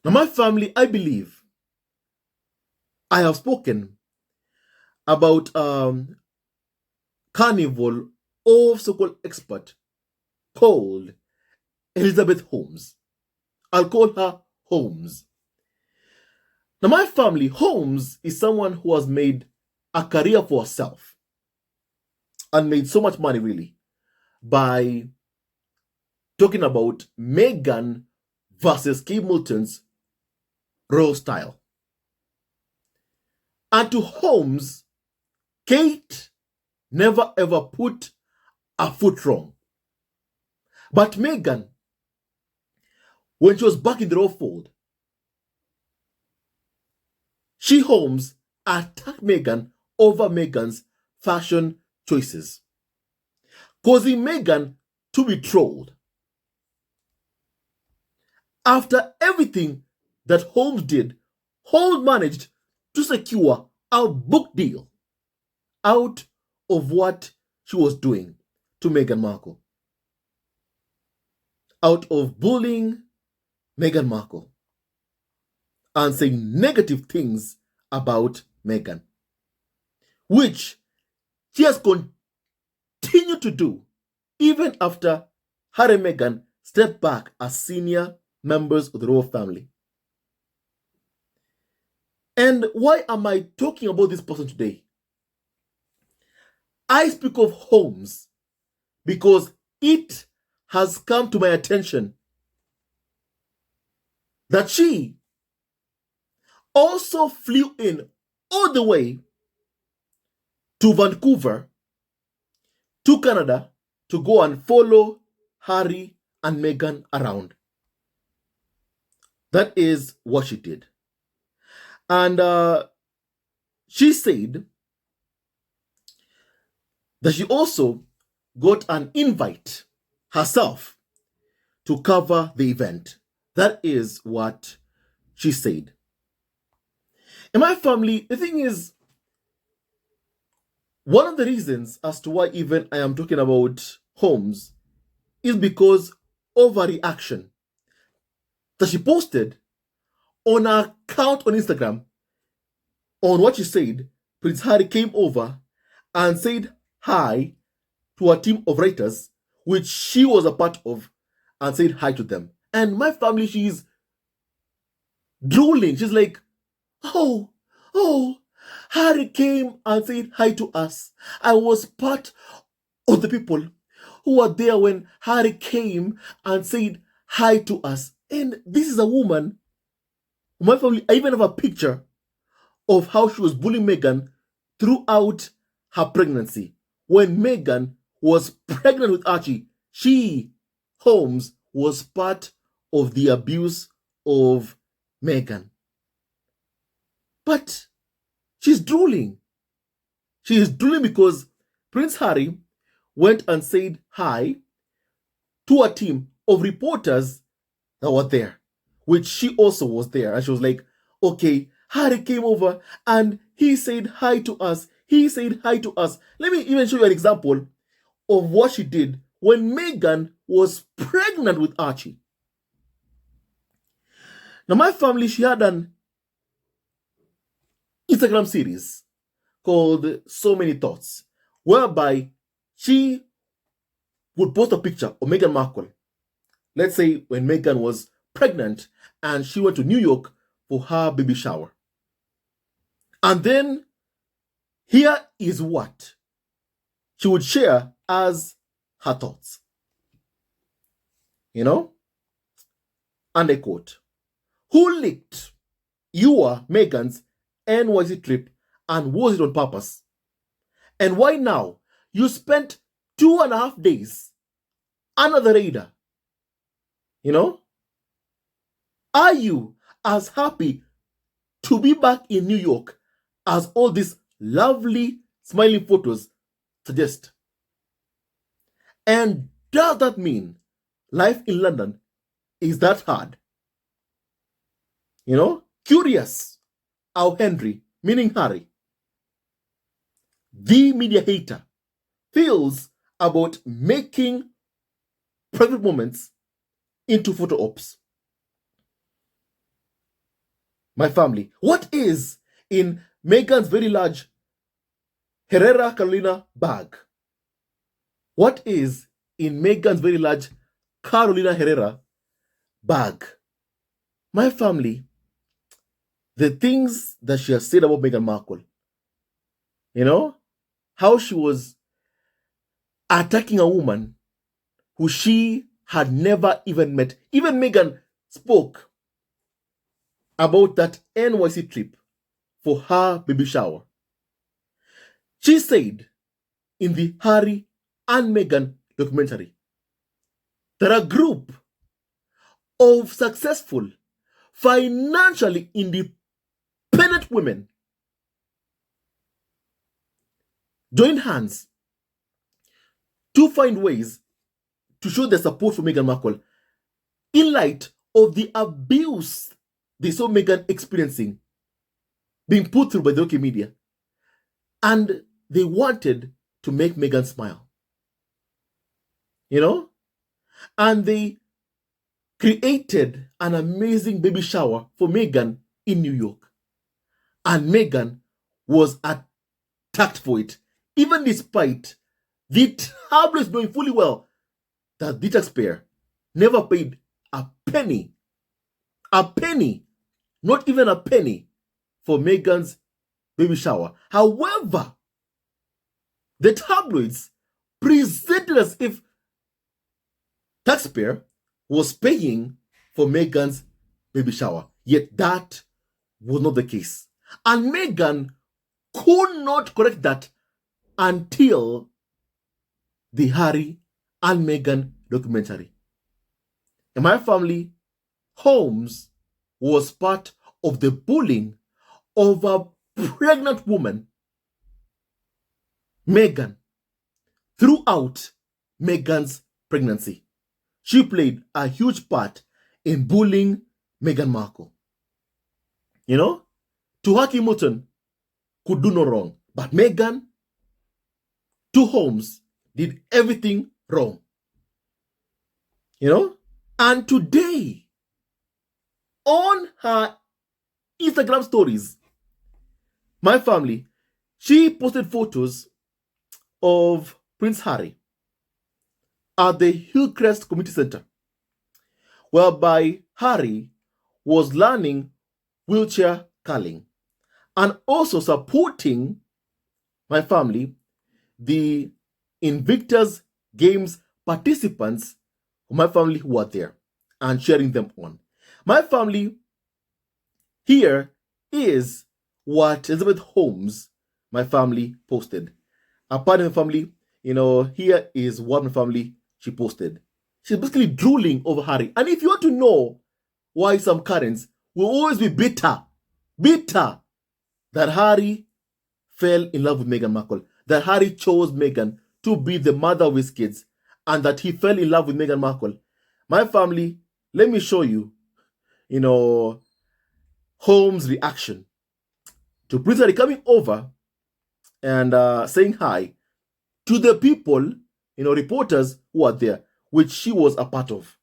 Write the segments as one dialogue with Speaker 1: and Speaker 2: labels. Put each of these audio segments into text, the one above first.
Speaker 1: Now, my family, I believe I have spoken about carnival of so-called expert called Elizabeth Holmes. I'll call her Holmes. Now, my family, Holmes is someone who has made a career for herself and made so much money, really, by talking about Meghan versus Kate Middleton's royal style. And to Holmes, Kate never ever put a foot wrong. But Meghan, when she was back in the royal fold, she, Holmes, attacked Meghan over Meghan's fashion choices, causing Meghan to be trolled. After everything that Holmes did, Holmes managed to secure a book deal out of what she was doing to Meghan Markle, out of bullying Meghan Markle and saying negative things about Meghan, which she has continued to do even after Harry and Meghan stepped back as senior members of the royal family. And why am I talking about this person today? I speak of Holmes because it has come to my attention that she also flew in all the way to Vancouver, to Canada, to go and follow Harry and Meghan around. That is what she did. And she said that she also got an invite herself to cover the event. That is what she said. In my family, the thing is, one of the reasons as to why even I am talking about Holmes is because of a reaction that she posted on her account on Instagram on what she said. Prince Harry came over and said hi to a team of writers, which she was a part of, and said hi to them. And my family, she's drooling. She's like, oh, Harry came and said hi to us. I was part of the people who were there when Harry came and said hi to us. And this is a woman, my family, I even have a picture of how she was bullying Meghan throughout her pregnancy. When Meghan was pregnant with Archie, she, Holmes, was part of the abuse of Meghan. But she's drooling. She is drooling because Prince Harry went and said hi to a team of reporters that were there, which she also was there. And she was like, okay, Harry came over and he said hi to us. He said hi to us. Let me even show you an example of what she did when Meghan was pregnant with Archie. Now, my family, she had an Instagram series called So Many Thoughts, whereby she would post a picture of Meghan Markle. Let's say when Meghan was pregnant and she went to New York for her baby shower. And then here is what she would share as her thoughts. You know? And I quote, who leaked your Meghan's NYC trip and was it on purpose? And why now you spent 2.5 days under the radar? You know? Are you as happy to be back in New York as all these lovely smiling photos suggest? And does that mean life in London is that hard? You know? Curious how Henry, meaning Harry, the media hater, feels about making private moments into photo ops. my family? What is in Meghan's very large Herrera Carolina bag? What is in Meghan's very large Carolina Herrera bag? My family, the things that she has said about Meghan Markle, how she was attacking a woman who she had never even met. Even Meghan spoke about that NYC trip for her baby shower. She said in the Harry and Meghan documentary that a group of successful, financially independent women joined hands to find ways to show their support for Meghan Markle in light of the abuse they saw Meghan experiencing, being put through by the local media. And they wanted to make Meghan smile. And they created an amazing baby shower for Meghan in New York. And Meghan was attacked for it, even despite the tabloids knowing fully well that the taxpayer never paid a penny, not even a penny, for Meghan's baby shower. However, the tabloids presented as if taxpayer was paying for Meghan's baby shower. Yet that was not the case. And Meghan could not correct that until the Harry and Meghan documentary. In my family, Holmes was part of the bullying of a pregnant woman, Meghan, throughout Meghan's pregnancy. She played a huge part in bullying Meghan Markle. To Haki Mutton could do no wrong, but Meghan to Holmes did everything wrong. And today, on her Instagram stories, my family, she posted photos of Prince Harry at the Hillcrest Community Center, whereby Harry was learning wheelchair curling and also supporting my family, the Invictus Games participants, my family who are there, and cheering them on. My family, here is what Elizabeth Holmes, my family, posted. A part of my family, here is what my family she posted. She's basically drooling over Harry. And if you want to know why some Karens will always be bitter that Harry fell in love with Meghan Markle, that Harry chose Meghan to be the mother of his kids, and that he fell in love with Meghan Markle, my family, let me show you, Holmes' reaction to Prince Harry coming over and saying hi to the people, reporters who are there, which she was a part of,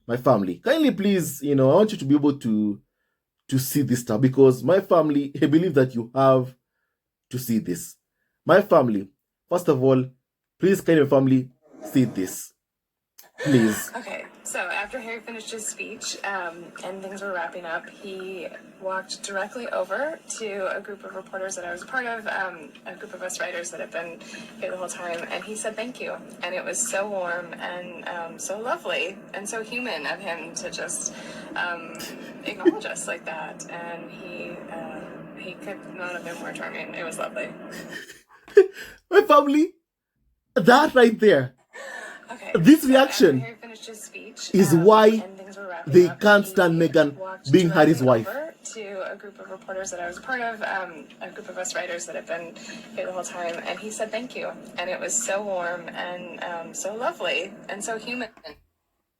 Speaker 1: my family. Kindly, please, I want you to be able to see this stuff, because my family, I believe that you have to see this. My family, first of all, please, kindly, family, see this. Please.
Speaker 2: Okay, so after Harry finished his speech and things were wrapping up, he walked directly over to a group of reporters that I was a part of, a group of us writers that have been here the whole time, and he said thank you. And it was so warm and so lovely and so human of him to just acknowledge us like that. And he could not have been more charming. It was lovely.
Speaker 1: My family, that right there.
Speaker 2: Okay,
Speaker 1: this reaction is why they can't stand Meghan being Harry's wife.
Speaker 2: To a group of reporters that I was a part of, a group of us writers that have been here the whole time, and he said thank you. And it was so warm and so lovely and so human.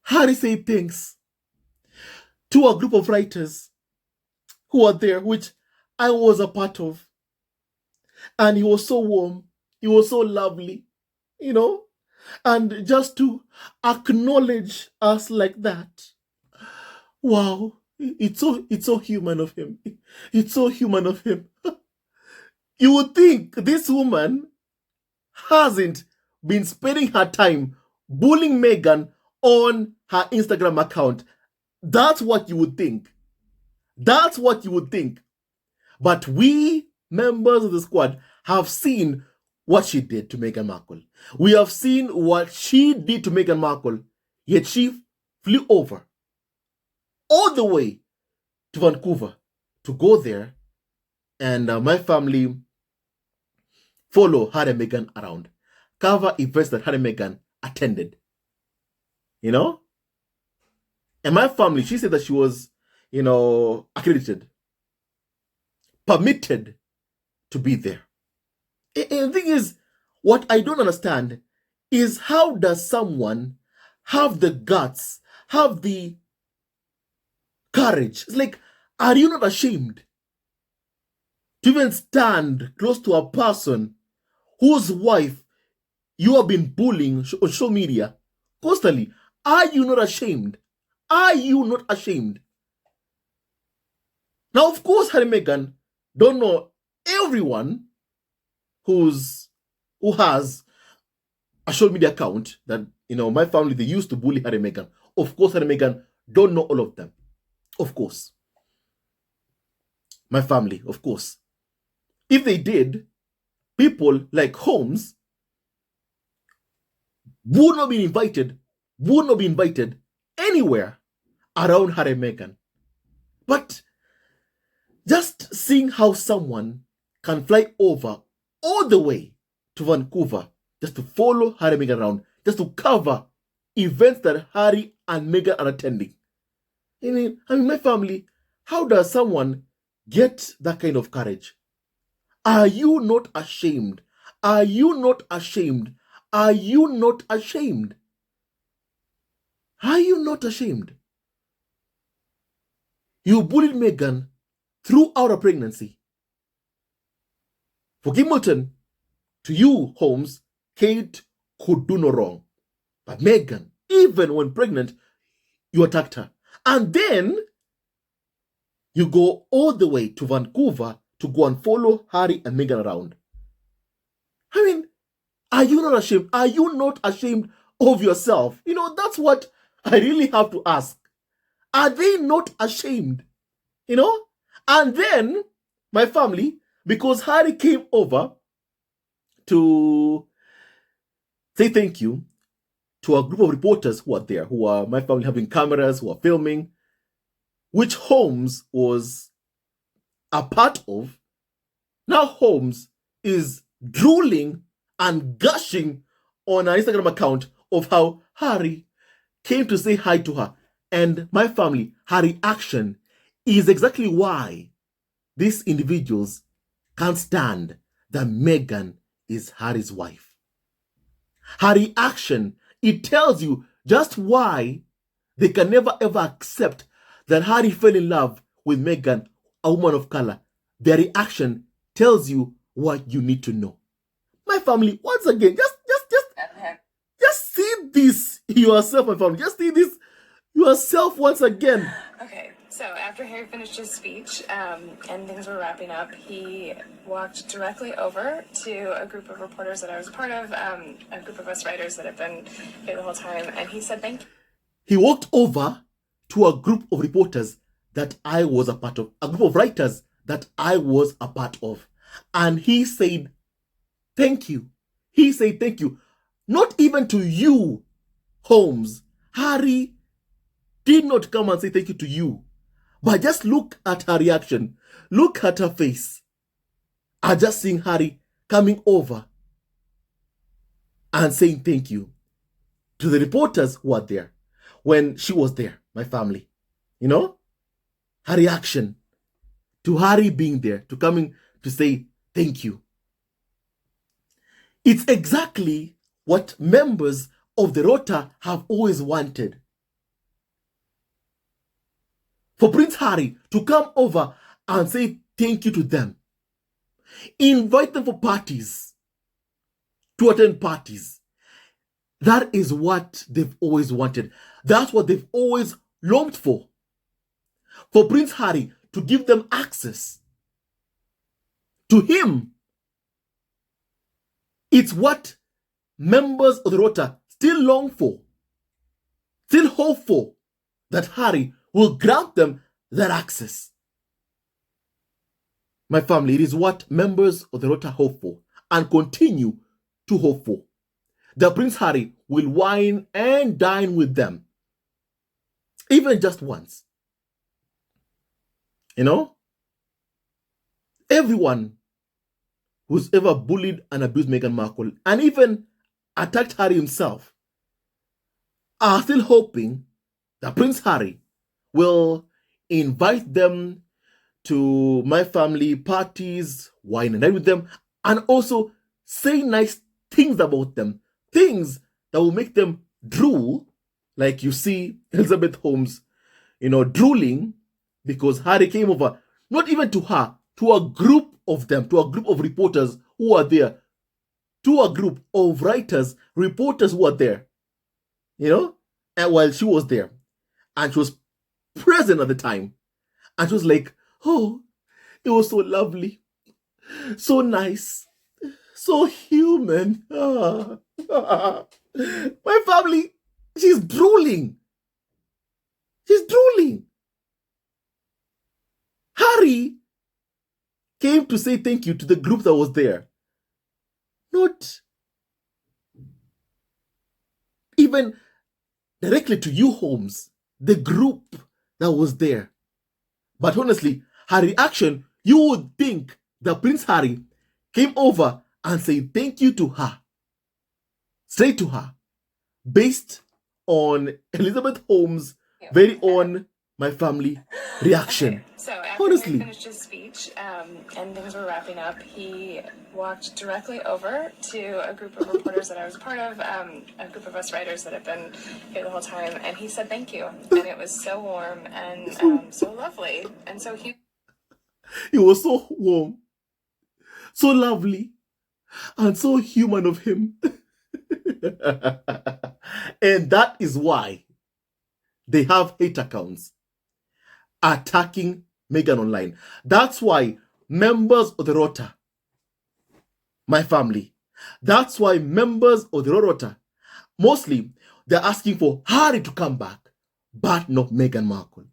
Speaker 1: Harry said thanks to a group of writers who are there, which I was a part of. And he was so warm, he was so lovely, and just to acknowledge us like that. Wow, It's so human of him. It's so human of him. You would think this woman hasn't been spending her time bullying Meghan on her Instagram account. That's what you would think. That's what you would think. But we, members of the squad, have seen what she did to Meghan Markle. We have seen what she did to Meghan Markle, yet she flew over all the way to Vancouver to go there, and my family follow Harry and Meghan around, cover events that Harry and Meghan attended. You know? And my family, she said that she was, accredited, permitted to be there. And the thing is, what I don't understand is how does someone have the guts, have the courage? It's like, are you not ashamed to even stand close to a person whose wife you have been bullying on social media constantly? Are you not ashamed? Are you not ashamed? Now, of course, Harry and Meghan don't know everyone who has a social media account that, my family, they used to bully Harry and Meghan. Of course, Harry and Meghan don't know all of them. Of course. My family, of course. If they did, people like Holmes would not be invited anywhere around Harry and Meghan. But just seeing how someone can fly over all the way to Vancouver just to follow Harry and Meghan around, just to cover events that Harry and Meghan are attending. I mean, my family, how does someone get that kind of courage? Are you not ashamed? Are you not ashamed? Are you not ashamed? Are you not ashamed? You bullied Meghan throughout her pregnancy. For Gimilton, to you, Holmes, Kate could do no wrong. But Meghan, even when pregnant, you attacked her. And then you go all the way to Vancouver to go and follow Harry and Meghan around. I mean, are you not ashamed? Are you not ashamed of yourself? That's what I really have to ask. Are they not ashamed? And then my family, because Harry came over to say thank you to a group of reporters who are there, who are my family having cameras, who are filming, which Holmes was a part of. Now Holmes is drooling and gushing on an Instagram account of how Harry came to say hi to her. And my family, her reaction is exactly why these individuals can't stand that Meghan is Harry's wife. Her reaction, it tells you just why they can never ever accept that Harry fell in love with Meghan, a woman of color. Their reaction tells you what you need to know. My family, once again, just see this yourself, my family. Just see this yourself once again.
Speaker 2: Okay, so after Harry finished his speech and things were wrapping up, he walked directly over to a group of reporters that I was a part of, a group of us writers that have been here the whole time, and he said thank you.
Speaker 1: He walked over to a group of reporters that I was a part of, a group of writers that I was a part of, and he said thank you. He said thank you. Not even to you, Holmes. Harry did not come and say thank you to you. But just look at her reaction. Look at her face. I just seeing Harry coming over and saying thank you to the reporters who are there when she was there, my family. Her reaction to Harry being there, to coming to say thank you. It's exactly what members of the Rota have always wanted. For Prince Harry to come over and say thank you to them. Invite them for parties, to attend parties. That is what they've always wanted. That's what they've always longed for. for Prince Harry to give them access to him. It's what members of the Rota still long for, still hope for, that Harry will grant them that access. My family, it is what members of the Rota hope for and continue to hope for, that Prince Harry will wine and dine with them, even just once. You know, everyone who's ever bullied and abused Meghan Markle and even attacked Harry himself are still hoping that Prince Harry will invite them to my family parties, wine and dine with them, and also say nice things about them, things that will make them drool, like you see Elizabeth Holmes, drooling because Harry came over, not even to her, to a group of them, to a group of reporters who are there, to a group of writers, reporters who are there, and while she was there, and she was present at the time, and she was like, oh, it was so lovely, so nice, so human. My family, she's drooling. She's drooling. Harry came to say thank you to the group that was there. Not even directly to you, Holmes, the group that was there. But honestly, her reaction, you would think that Prince Harry came over and said thank you to her, straight to her, based on Elizabeth Holmes' very own my family reaction.
Speaker 2: So after
Speaker 1: honestly,
Speaker 2: he finished his speech and things were wrapping up, he walked directly over to a group of reporters that I was part of, a group of us writers that have been here the whole time, and he said thank you. And it was so warm and so lovely. And so he
Speaker 1: was so warm, so lovely, and so human of him. And that is why they have hate accounts attacking Meghan online. That's why members of the Rota, my family, that's why members of the Rota, mostly, they're asking for Harry to come back, but not Meghan Markle.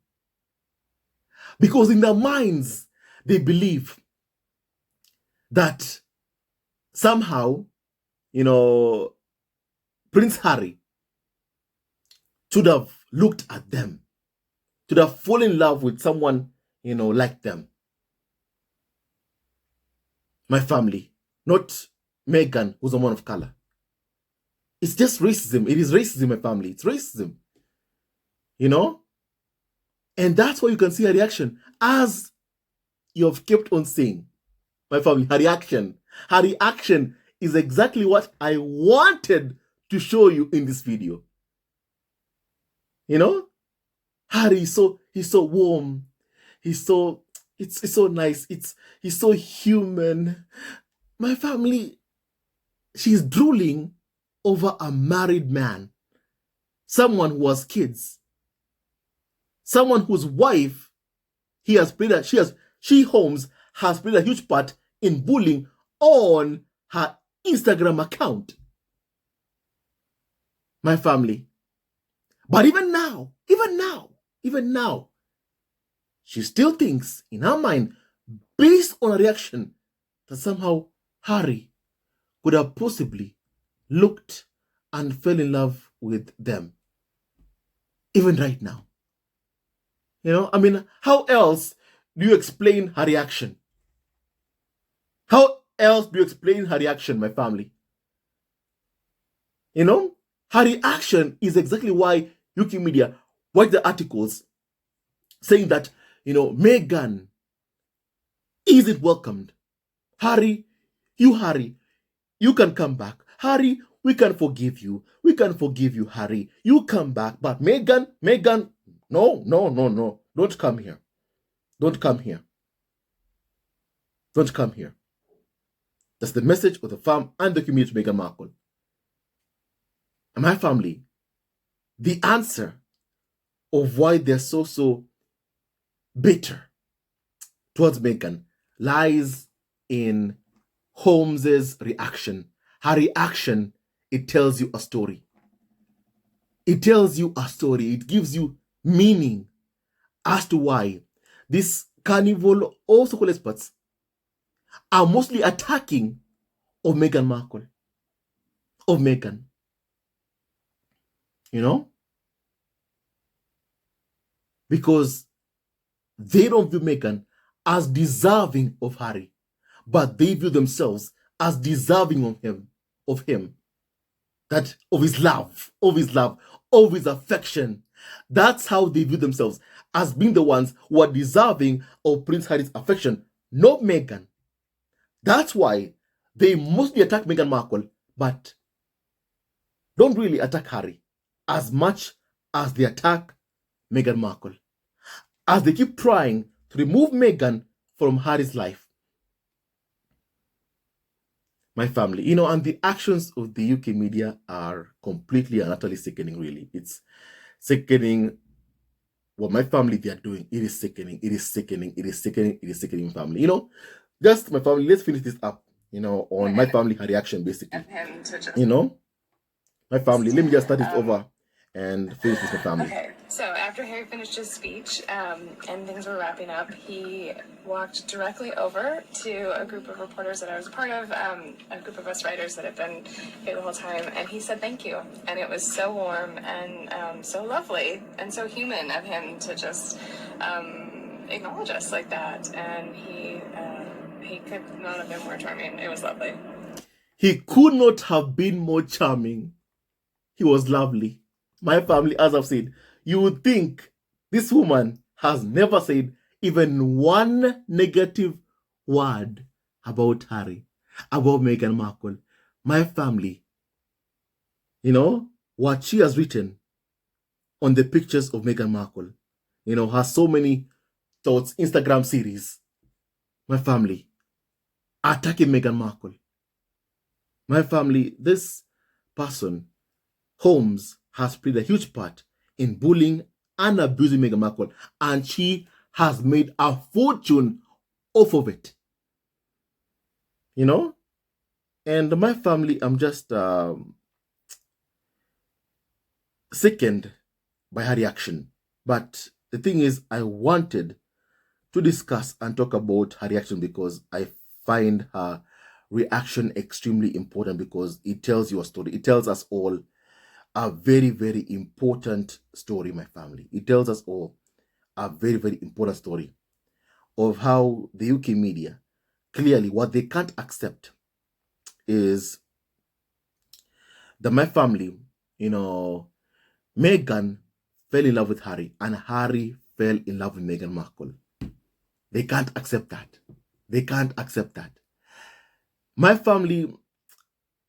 Speaker 1: Because in their minds, they believe that somehow, Prince Harry should have looked at them, should have fallen in love with someone, like them. My family, not Meghan, who's a woman of color. It's just racism. It is racism, my family. It's racism. And that's why you can see her reaction. As you have kept on saying, my family, her reaction is exactly what I wanted to show you in this video. Harry he's so warm. It's so nice. He's so human. My family, she's drooling over a married man, someone who has kids, someone whose wife Holmes has played a huge part in bullying on her Instagram account. My family. But even now, she still thinks in her mind, based on a reaction, that somehow Harry could have possibly looked and fell in love with them. Even right now. How else do you explain her reaction? How else do you explain her reaction, my family? Her reaction is exactly why UK media write the articles saying that, Meghan isn't welcomed. Harry, you can come back. Harry, we can forgive you. We can forgive you, Harry. You come back. But Meghan, no. Don't come here. Don't come here. Don't come here. That's the message of the farm and the community to Meghan Markle. And my family, the answer of why they're so bitter towards Meghan lies in Holmes's reaction. Her reaction, it tells you a story. It tells you a story. It gives you meaning as to why this carnival or so-called experts are mostly attacking of Meghan Markle, of Meghan. You know? Because they don't view Meghan as deserving of Harry, but they view themselves as deserving of him, that of his love, of his affection. That's how they view themselves, as being the ones who are deserving of Prince Harry's affection, not Meghan. That's why they mostly attack Meghan Markle, but don't really attack Harry as much as they attack Meghan Markle, as they keep trying to remove Meghan from Harry's life. My family, and the actions of the UK media are completely and utterly sickening, really. It's sickening what my family, they are doing. It is sickening. It is sickening. It is sickening. It is sickening, family. Just my family, let's finish this up, on my family, her reaction, basically. My family, let me just start it over and finish with my family.
Speaker 2: Okay, so after Harry finished his speech and things were wrapping up, he walked directly over to a group of reporters that I was a part of, a group of us writers that have been here the whole time, and he said thank you. And it was so warm and so lovely and so human of him to just acknowledge us like that. And he could not have been more charming. It was lovely.
Speaker 1: He could not have been more charming. He was lovely. My family, as I've said, you would think this woman has never said even one negative word about Harry, about Meghan Markle. My family, what she has written on the pictures of Meghan Markle, has so many thoughts, Instagram series. My family, attacking Meghan Markle. My family, this person, Holmes, has played a huge part in bullying and abusing Meghan Markle, and she has made a fortune off of it. And my family, I'm just sickened by her reaction. But the thing is, I wanted to discuss and talk about her reaction because I find her reaction extremely important, because it tells you a story. It tells us all a very, very important story, my family. It tells us all a very, very important story of how the UK media, clearly what they can't accept is that my family, Meghan fell in love with Harry and Harry fell in love with Meghan Markle. They can't accept that. They can't accept that. My family,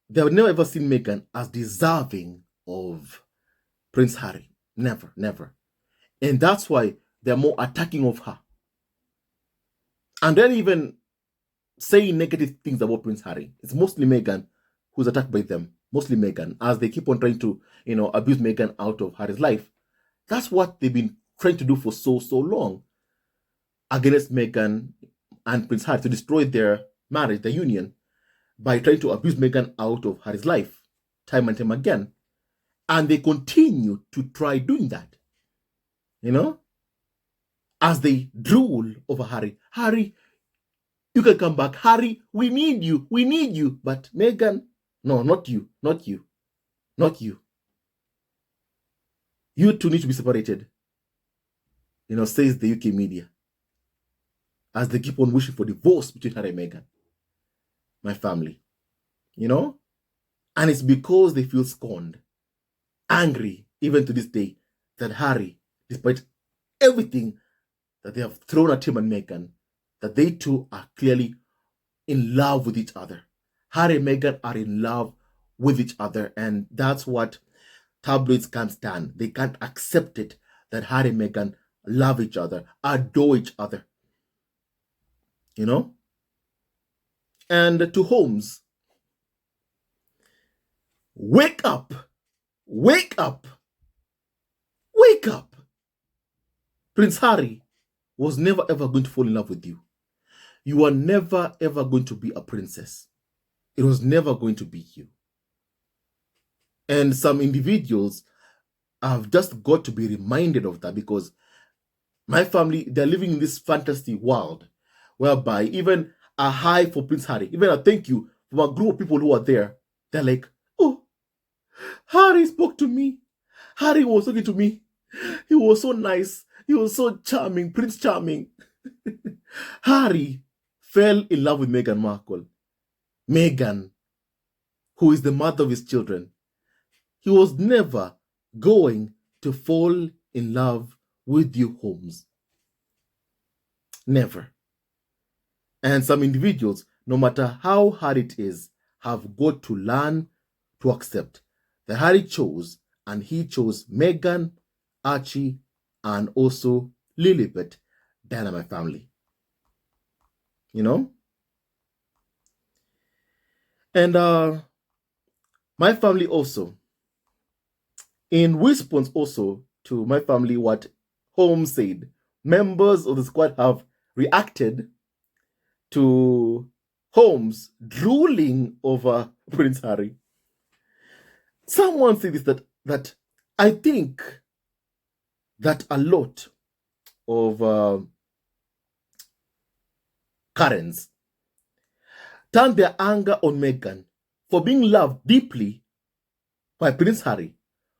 Speaker 1: they have never ever seen Meghan as deserving of Prince Harry. Never, never. And that's why they're more attacking of her. And they're even saying negative things about Prince Harry. It's mostly Meghan who's attacked by them. Mostly Meghan, as they keep on trying to, abuse Meghan out of Harry's life. That's what they've been trying to do for so long against Meghan and Prince Harry, to destroy their marriage, their union, by trying to abuse Meghan out of Harry's life time and time again. And they continue to try doing that, as they drool over Harry. Harry, you can come back. Harry, we need you. We need you. But Meghan, no, not you. Not you. Not you. You two need to be separated, says the UK media, as they keep on wishing for divorce between Harry and Meghan. My family, and it's because they feel scorned, angry, even to this day, that Harry, despite everything that they have thrown at him and Meghan, that they two are clearly in love with each other. Harry and Meghan are in love with each other, and that's what tabloids can't stand. They can't accept it, that Harry and Meghan love each other, adore each other. And to Holmes, wake up, wake up, wake up. Prince Harry was never ever going to fall in love with you. You are never ever going to be a princess. It was never going to be you. And some individuals have just got to be reminded of that, because my family, they're living in this fantasy world whereby even a hi for Prince Harry, even a thank you from a group of people who are there, they're like, oh, Harry spoke to me. Harry was talking to me. He was so nice. He was so charming, Prince Charming. Harry fell in love with Meghan Markle. Meghan, who is the mother of his children. He was never going to fall in love with you, Holmes. Never. And some individuals, no matter how hard it is, have got to learn to accept that Harry chose, and he chose Meghan, Archie, and also Lilibet, Diana, my family. You know? And my family also, in response also to my family, what Holmes said, members of the squad have reacted to Holmes drooling over Prince Harry. Someone said this, that I think that a lot of Karens turned their anger on Meghan for being loved deeply by Prince Harry,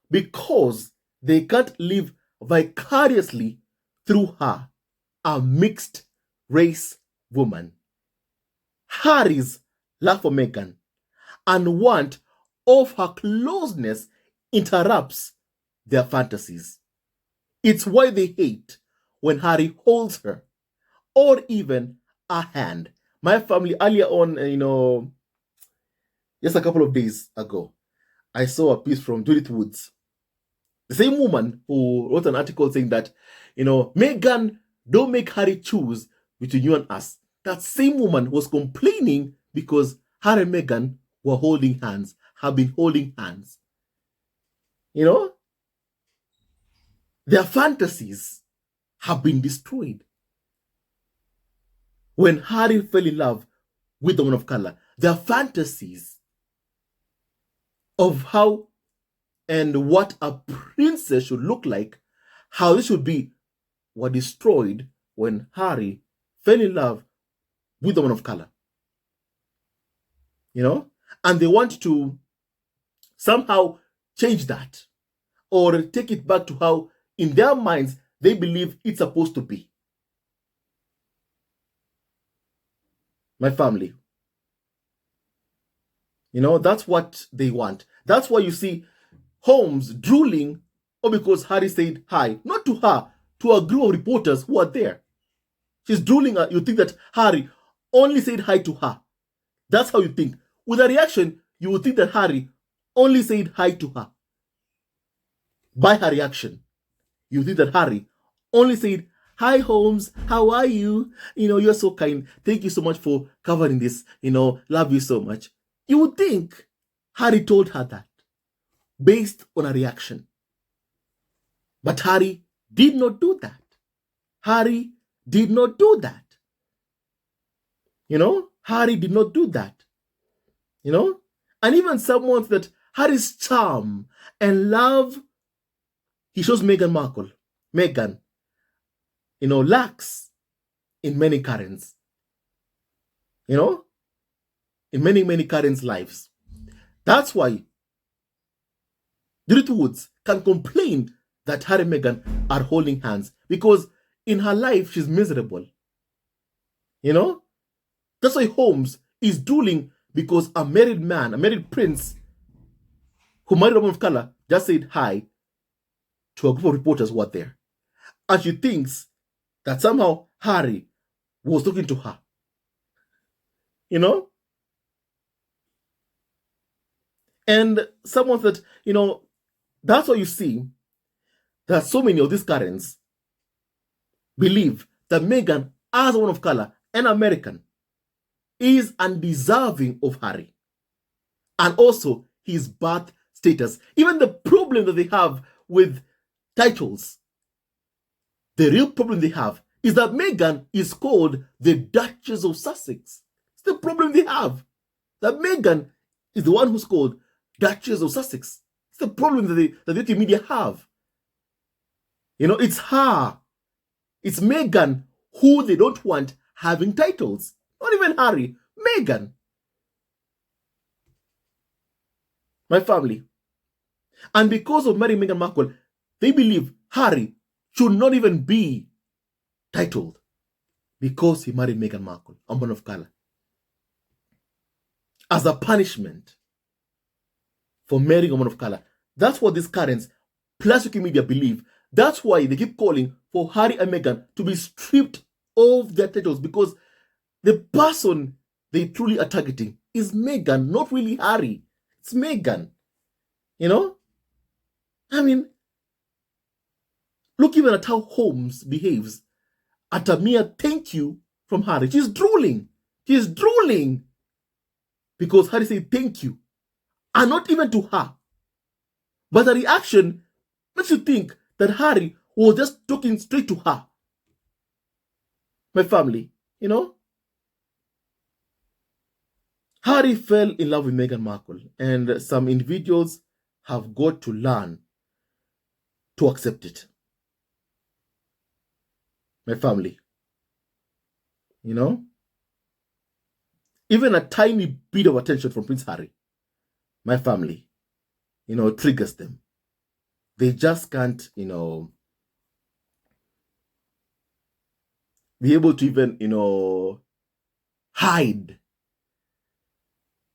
Speaker 1: because they can't live vicariously through her, a mixed race woman. Harry's love for Meghan and want of her closeness interrupts their fantasies. It's why they hate when Harry holds her or even a hand. My family earlier on, just a couple of days ago, I saw a piece from Judith Woods, the same woman who wrote an article saying that, Meghan, don't make Harry choose between you and us. That same woman was complaining because Harry and Meghan were holding hands, have been holding hands. Their fantasies have been destroyed. When Harry fell in love with the woman of color, their fantasies of how and what a princess should look like, how this should be, were destroyed when Harry fell in love with the woman of color. And they want to somehow change that or take it back to how, in their minds, they believe it's supposed to be. My family. That's what they want. That's why you see Holmes drooling, or because Harry said hi, not to her, to a group of reporters who are there. She's drooling. You think that Harry only said hi to her. That's how you think. With a reaction, you would think that Harry only said hi to her. By her reaction, you think that Harry only said, hi, Holmes, how are you? You're so kind. Thank you so much for covering this. Love you so much. You would think Harry told her that based on a reaction. But Harry did not do that. Harry did not do that. Harry did not do that. And even someone that Harry's charm and love he shows Meghan Markle, Meghan, lacks in many Karens. In many, many Karens' lives. That's why Judith Woods can complain that Harry and Meghan are holding hands, because in her life she's miserable. That's why Holmes is drooling, because a married man, a married prince who married a woman of color, just said hi to a group of reporters who are there. And she thinks that somehow Harry was talking to her. And someone said, that's why you see that so many of these Karens believe that Meghan, as a woman of color, an American, is undeserving of Harry. And also his birth status. Even the problem that they have with titles, the real problem they have is that Meghan is called the Duchess of Sussex. It's the problem they have. That Meghan is the one who's called Duchess of Sussex. It's the problem that the media have. It's her. It's Meghan who they don't want having titles. Not even Harry. Meghan. My family. And because of marrying Meghan Markle, they believe Harry should not even be titled because he married Meghan Markle, a woman of color. As a punishment for marrying a woman of color. That's what these currents plus Wikimedia believe. That's why they keep calling for Harry and Meghan to be stripped of their titles, because the person they truly are targeting is Meghan, not really Harry. It's Meghan. I mean, look even at how Holmes behaves at a mere thank you from Harry. She's drooling. She's drooling because Harry said thank you, and not even to her. But the reaction makes you think that Harry was just talking straight to her. My family, Harry fell in love with Meghan Markle, and some individuals have got to learn to accept it. My family, even a tiny bit of attention from Prince Harry, my family, triggers them. They just can't, be able to even, hide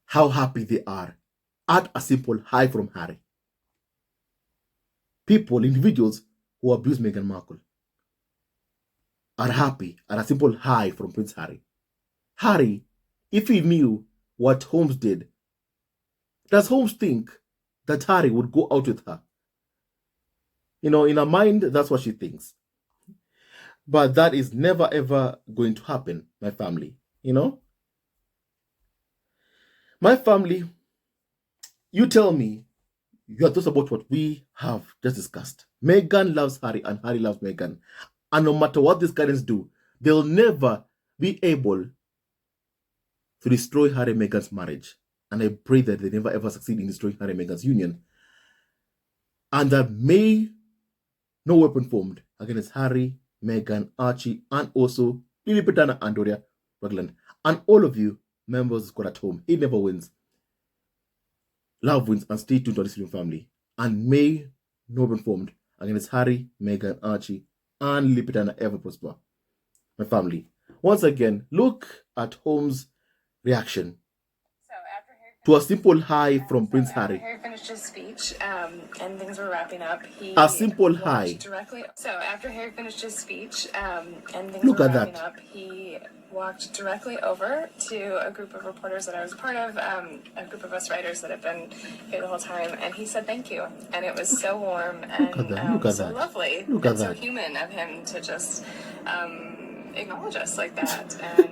Speaker 1: how happy they are at a simple hi from Harry. People, individuals who abuse Meghan Markle are happy at a simple hi from Prince Harry. Harry, if he knew what Holmes did, does Holmes think that Harry would go out with her? In her mind, that's what she thinks. But that is never ever going to happen, my family. My family, you tell me your thoughts about what we have just discussed. Meghan loves Harry and Harry loves Meghan. And no matter what these parents do, they'll never be able to destroy Harry and Meghan's marriage. And I pray that they never ever succeed in destroying Harry and Meghan's union. And that may no weapon formed against Harry, Meghan, Archie, and also Lily Petana and Doria Ragland. And all of you members of Squad at Home. It never wins. Love wins, and stay tuned to this family. And may no weapon formed against Harry, Meghan, Archie, and Lily Petana ever prosper. My family. Once again, look at Holmes' reaction to a simple hi from Prince Harry.
Speaker 2: Harry finished his speech, and things were wrapping up.
Speaker 1: A simple hi.
Speaker 2: After Harry finished his speech, and things
Speaker 1: Look
Speaker 2: were
Speaker 1: at
Speaker 2: wrapping
Speaker 1: that.
Speaker 2: up, he walked directly over to a group of reporters that I was a part of, a group of us writers that have been here the whole time, and he said thank you, and it was so warm and so lovely and so human of him to just acknowledge us like that, and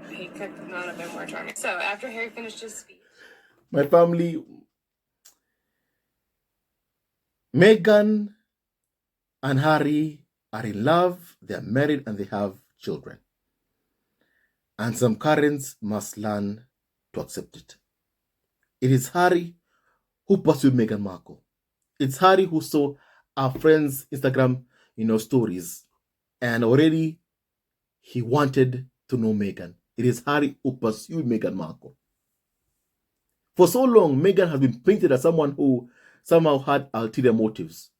Speaker 2: he could not have been more charming. So after Harry finished his speech,
Speaker 1: my family, Meghan and Harry are in love, they are married, and they have children. And some currents must learn to accept it. It is Harry who pursued Meghan Markle. It's Harry who saw our friend's Instagram, stories, and already he wanted to know Meghan. It is Harry who pursued Meghan Markle. For so long, Meghan has been painted as someone who somehow had ulterior motives.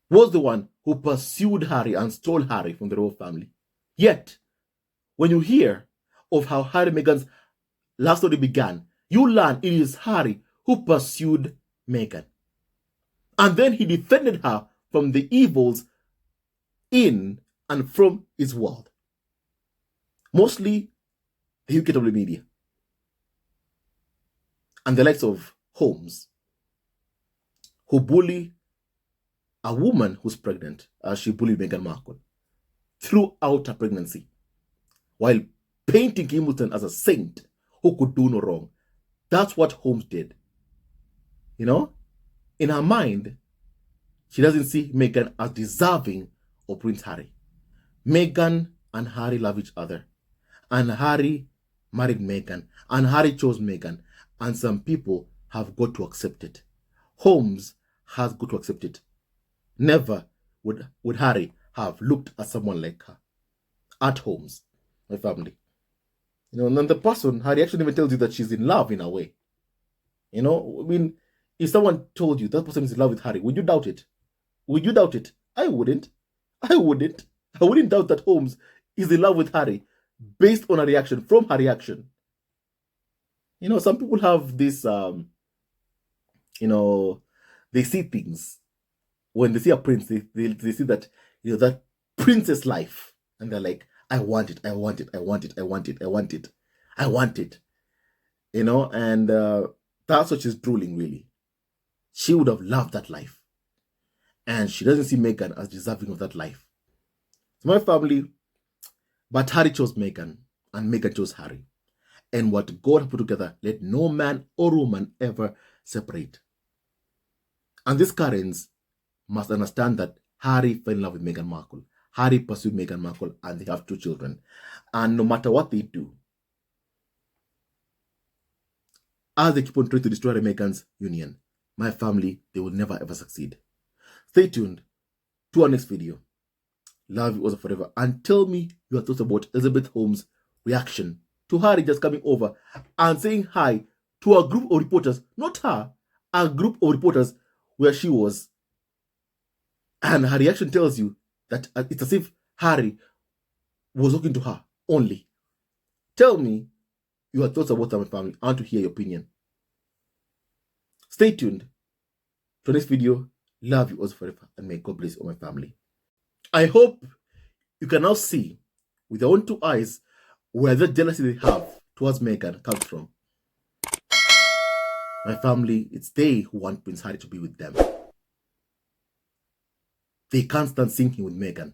Speaker 1: Was the one who pursued Harry and stole Harry from the royal family. Yet, when you hear of how Harry and Meghan's love story began, you learn it is Harry who pursued Meghan. And then he defended her from the evils in and from his world. Mostly the UK media. And the likes of Holmes, who bully a woman who's pregnant, as she bullied Meghan Markle throughout her pregnancy, while painting Hamilton as a saint who could do no wrong. That's what Holmes did. In her mind, she doesn't see Meghan as deserving of Prince Harry. Meghan and Harry love each other. And Harry married Meghan. And Harry chose Meghan. And some people have got to accept it. Holmes has got to accept it. Never would Harry have looked at someone like her. At Holmes, my family. And then the person, Harry actually even tells you that she's in love in a way. I mean, if someone told you that person is in love with Harry, would you doubt it? Would you doubt it? I wouldn't. I wouldn't doubt that Holmes is in love with Harry based on a reaction, from her reaction. Some people have this, they see things. When they see a prince, they see that, that princess life. And they're like, I want it, I want it, I want it, I want it, I want it, I want it. And that's what she's drooling, really. She would have loved that life. And she doesn't see Meghan as deserving of that life. So my family, but Harry chose Meghan, and Meghan chose Harry. And what God put together, let no man or woman ever separate. And these Karens must understand that Harry fell in love with Meghan Markle. Harry pursued Meghan Markle, and they have 2 children. And no matter what they do, as they keep on trying to destroy Meghan's union, my family, they will never ever succeed. Stay tuned to our next video. Love you also forever. And tell me your thoughts about Elizabeth Holmes' reaction to Harry just coming over and saying hi to a group of reporters, not her, a group of reporters where she was. And her reaction tells you that it's as if Harry was talking to her only. Tell me your thoughts about my family. I want to hear your opinion. Stay tuned to the next video. Love you also forever, and may God bless all my family. I hope you can now see with your own 2 eyes where the jealousy they have towards Meghan comes from. My family, it's they who want Prince Harry to be with them. They can't stand seeing him with Meghan.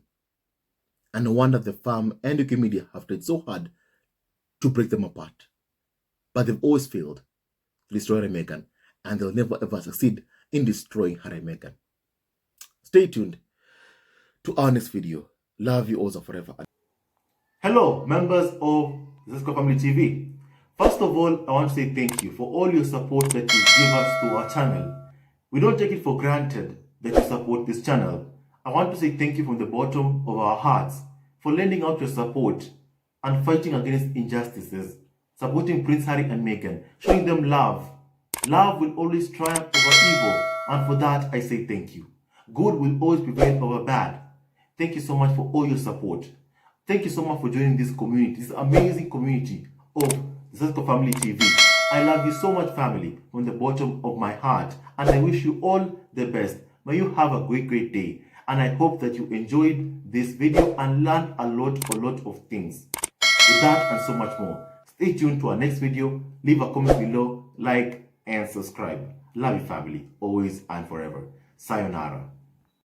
Speaker 1: And no wonder the farm and UK media have tried so hard to break them apart. But they've always failed to destroy Harry and Meghan, and they'll never ever succeed in destroying Harry and Meghan. Stay tuned to our next video. Love you also forever. Hello, members of Zesco Family TV. First of all, I want to say thank you for all your support that you give us to our channel. We don't take it for granted that you support this channel. I want to say thank you from the bottom of our hearts for lending out your support and fighting against injustices, supporting Prince Harry and Meghan, showing them love. Love will always triumph over evil, and for that I say thank you. Good will always prevail over bad. Thank you so much for all your support. Thank you so much for joining this community, this amazing community of Zesco Family TV. I love you so much, family, from the bottom of my heart, and I wish you all the best. May you have a great day, and I hope that you enjoyed this video and learned a lot of things. With that and so much more, stay tuned to our next video. Leave a comment below, like, and subscribe. Love you, family, always and forever. Sayonara.